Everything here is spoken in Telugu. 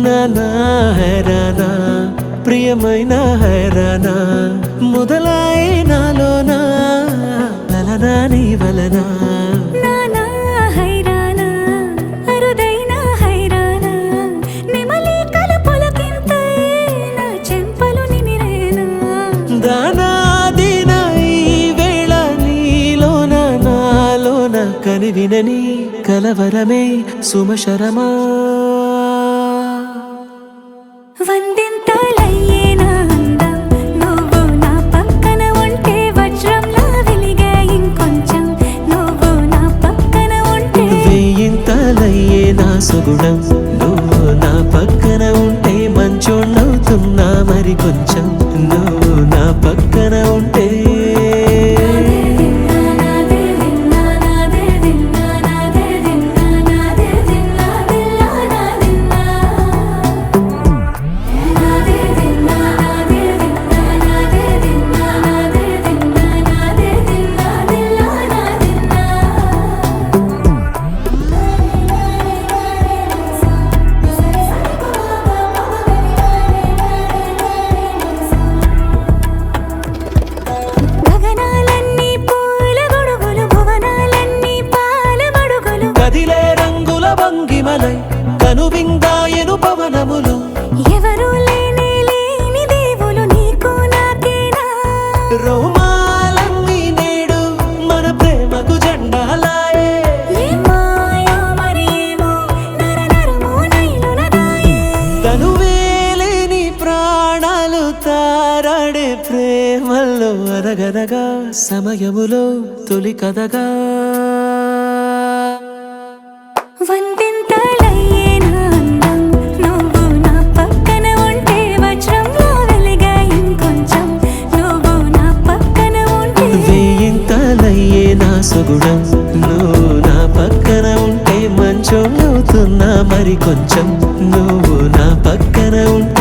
నానా హైరానా ప్రియమైన హైరానా మొదలాయి నాలోనా వలనా నీ వలనా నానా హైరానా అరుదైన హైరానా నిమలి కలపులకింతై నా చెంపలు నిమిరేనా దానాదిన ఈ వేళ నీలోన నాలోన కనివినని కలవరమే సుమశరమా వందింతలయ్యేనా అందం నువ్వు నా పక్కన ఉంటే వజ్రంలా వెలిగే ఇంకొంచెం నువ్వు నా పక్కన ఉంటే వేయింతలయ్యే నా సుగుణం నువ్వు నా పక్కన ఉంటే మంచోణ్ణవుతున్నా మరి కొంచెం నువ్వు నా పక్కన ఉంటే కదిలే రంగుల భంగిమలై కనువిందాయను పవనములు ఎవరు లేని దేవులు నీకు నాకేనా రోమాలన్నీ నేడు మన ప్రేమకు జెండాలాయే మాయో మరేమో నరనరమో నైలునదాయే తనువేలేని ప్రాణాలు తారాడే ప్రేమల్లో అదగదగా సమయములో తొలి కథగా వందింతలయ్యేనా అందం నువ్వు నా పక్కన ఉంటే వజ్రంలా వెలిగే ఇంకొంచెం నువ్వు నా పక్కన ఉంటే వేయింతలయ్యే నా సుగుణం నువ్వు నా పక్కన ఉంటే మంచోళ్ళవుతున్నా మరి కొంచెం నువ్వు నా పక్కన ఉంటే